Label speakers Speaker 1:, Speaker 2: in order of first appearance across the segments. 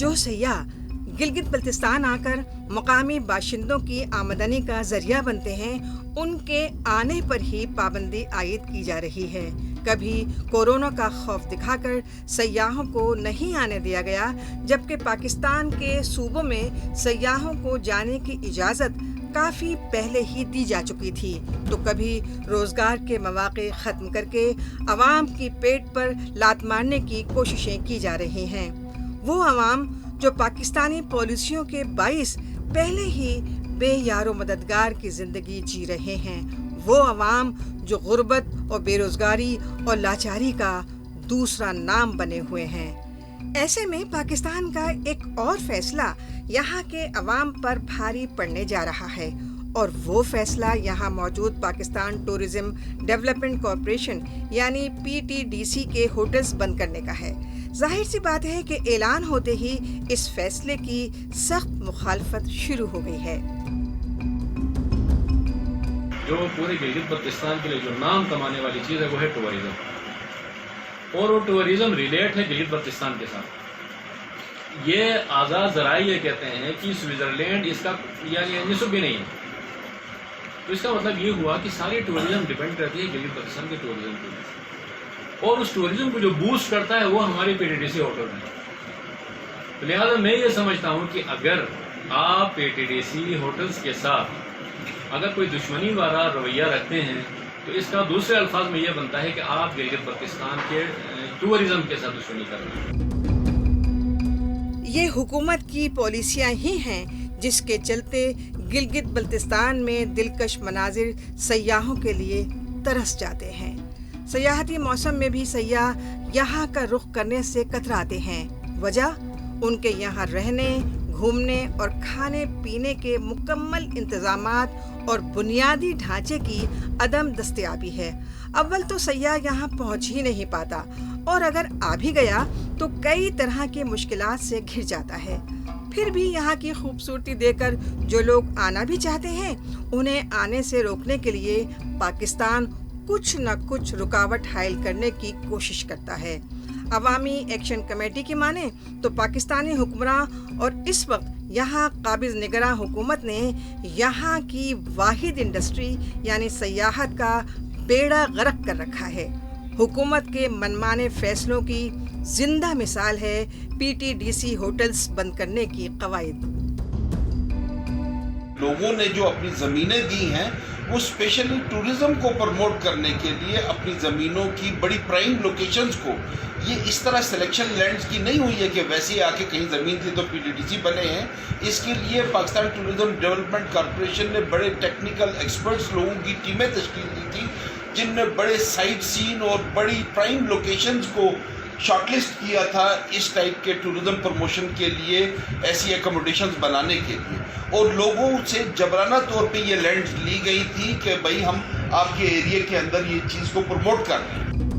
Speaker 1: جو سیاح گلگت بلتستان آ کر مقامی باشندوں کی آمدنی کا ذریعہ بنتے ہیں، ان کے آنے پر ہی پابندی عائد کی جا رہی ہے۔ کبھی کورونا کا خوف دکھا کر سیاحوں کو نہیں آنے دیا گیا، جبکہ پاکستان کے صوبوں میں سیاحوں کو جانے کی اجازت کافی پہلے ہی دی جا چکی تھی، تو کبھی روزگار کے مواقع ختم کر کے عوام کی پیٹ پر لات مارنے کی کوششیں کی جا رہی ہیں۔ وہ عوام جو پاکستانی پالیسیوں کے باعث پہلے ہی بے یار و مددگار کی زندگی جی رہے ہیں، وہ عوام جو غربت اور بے روزگاری اور لاچاری کا دوسرا نام بنے ہوئے ہیں۔ ایسے میں پاکستان کا ایک اور فیصلہ یہاں کے عوام پر بھاری پڑنے جا رہا ہے، اور وہ فیصلہ یہاں موجود پاکستان ٹورزم ڈیولپمنٹ کارپوریشن یعنی PTDC کے ہوٹلز بند کرنے کا ہے۔ ظاہر سی بات ہے کہ اعلان ہوتے ہی اس فیصلے کی سخت مخالفت شروع ہو گئی ہے۔
Speaker 2: جو پورے گلگت بلتستان کے لیے جو نام کمانے والی چیز ہے وہ ہے ٹورزم، اور وہ ٹورزم ریلیٹ ہے گلگت بلتستان کے ساتھ۔ یہ آزاد ذرائع یہ کہتے ہیں کہ سوئٹزرلینڈ اس کا یعنی نصب بھی نہیں ہے، تو اس کا مطلب یہ ہوا کہ ساری ٹورزم ڈیپینڈ کرتی ہے گلگت بلتستان کے ٹورزم کے اوپر، اور اس ٹورزم کو جو بوسٹ کرتا ہے وہ ہماری PTDC ہوٹل ہے۔ لہٰذا میں یہ سمجھتا ہوں کہ اگر آپ PTDC ہوٹلز کے ساتھ اگر کوئی دشمنی والا رویہ رکھتے ہیں تو اس کا دوسرے الفاظ میں یہ بنتا ہے کہ آپ گلگت بلتستان کے ٹورزم کے ساتھ دشمنی کر رہے ہیں۔
Speaker 1: یہ حکومت کی پالیسیاں ہی ہیں جس کے چلتے گلگت بلتستان میں دلکش مناظر سیاحوں کے لیے ترس جاتے ہیں۔ سیاحتی موسم میں بھی سیاح یہاں کا رخ کرنے سے کتراتے ہیں۔ وجہ ان کے یہاں رہنے، گھومنے اور کھانے پینے کے مکمل انتظامات اور بنیادی ڈھانچے کی عدم دستیابی ہے۔ اول تو سیاح یہاں پہنچ ہی نہیں پاتا، اور اگر آ بھی گیا تو کئی طرح کی مشکلات سے گھر جاتا ہے۔ پھر بھی یہاں کی خوبصورتی دیکھ کر جو لوگ آنا بھی چاہتے ہیں، انہیں آنے سے روکنے کے لیے پاکستان کچھ نہ کچھ رکاوٹ حائل کرنے کی کوشش کرتا ہے۔ عوامی ایکشن کمیٹی کی مانیں تو پاکستانی حکمراں اور اس وقت یہاں قابض نگراں حکومت نے یہاں کی واحد انڈسٹری یعنی سیاحت کا بیڑا غرق کر رکھا ہے۔ حکومت کے منمانے فیصلوں کی زندہ مثال ہے PTDC ہوٹلز بند کرنے کی قواعد۔
Speaker 3: لوگوں نے جو اپنی زمینیں دی ہیں وہ اسپیشلی ٹورزم کو پروموٹ کرنے کے لیے اپنی زمینوں کی بڑی پرائم لوکیشنز کو، یہ اس طرح سلیکشن لینڈز کی نہیں ہوئی ہے کہ ویسے آ کے کہیں زمین تھی تو PTDC بنے ہیں۔ اس کے لیے پاکستان ٹورزم ڈیولپمنٹ کارپوریشن نے بڑے ٹیکنیکل ایکسپرٹس لوگوں کی ٹیمیں تشکیل دی تھی، جن نے بڑے سائٹ سین اور بڑی پرائم لوکیشنز کو شارٹ لسٹ کیا تھا اس ٹائپ کے ٹورزم پروموشن کے لیے، ایسی اکوموڈیشنز بنانے کے لیے، اور لوگوں سے جبرانہ طور پہ یہ لینڈ لی گئی تھی کہ بھائی ہم آپ کے ایریے کے اندر یہ چیز کو پروموٹ کر رہے ہیں۔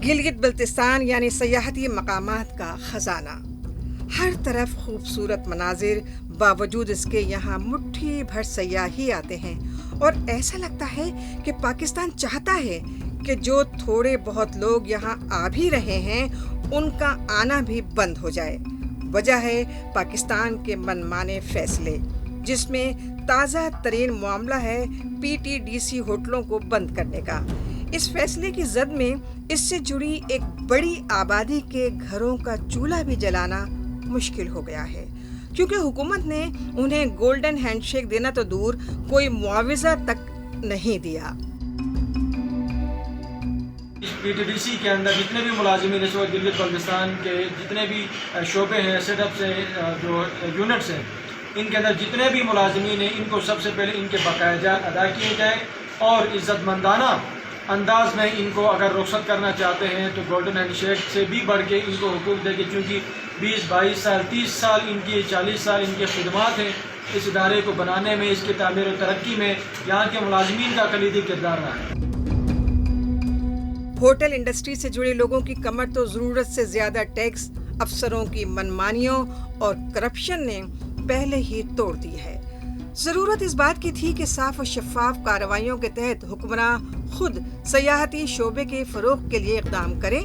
Speaker 1: گلگت بلتستان یعنی سیاحتی مقامات کا خزانہ، ہر طرف خوبصورت مناظر، باوجود اس کے یہاں مٹھی بھر سیاحی آتے ہیں، اور ایسا لگتا ہے کہ پاکستان چاہتا ہے کہ جو تھوڑے بہت لوگ یہاں آ بھی رہے ہیں ان کا آنا بھی بند ہو جائے۔ وجہ ہے پاکستان کے منمانے فیصلے، جس میں تازہ ترین معاملہ ہے PTDC ہوٹلوں کو بند کرنے کا۔ اس فیصلے کی زد میں اس سے جڑی ایک بڑی آبادی کے گھروں کا چولہا بھی جلانا مشکل ہو گیا ہے، کیونکہ حکومت نے انہیں گولڈن ہینڈ شیک دینا تو دور، کوئی معاوضہ تک نہیں دیا۔
Speaker 4: PTDC کے اندر جتنے بھی ملازمین اس وقت گلگت بلتستان کے جتنے بھی شعبے ہیں، سیٹ اپ سے جو یونٹس ہیں، ان کے اندر جتنے بھی ملازمین ہیں ان کو سب سے پہلے ان کے بقایا جات ادا کیے جائیں، اور عزت مندانہ انداز میں ان کو اگر رخصت کرنا چاہتے ہیں تو گولڈن ہینڈ شیک سے بھی بڑھ کے ان کو حقوق دے کے، چونکہ 20-22 سال 30 سال ان کی 40 سال ان کی خدمات ہیں اس ادارے کو بنانے میں، اس کی تعمیر و ترقی میں یہاں کے ملازمین کا کلیدی کردار رہا ہے۔
Speaker 1: ہوٹل انڈسٹری سے جڑے لوگوں کی کمر تو ضرورت سے زیادہ ٹیکس، افسروں کی منمانیوں اور کرپشن نے پہلے ہی توڑ دی ہے۔ ضرورت اس بات کی تھی کہ صاف و شفاف کارروائیوں کے تحت حکمراں خود سیاحتی شعبے کے فروغ کے لیے اقدام کریں۔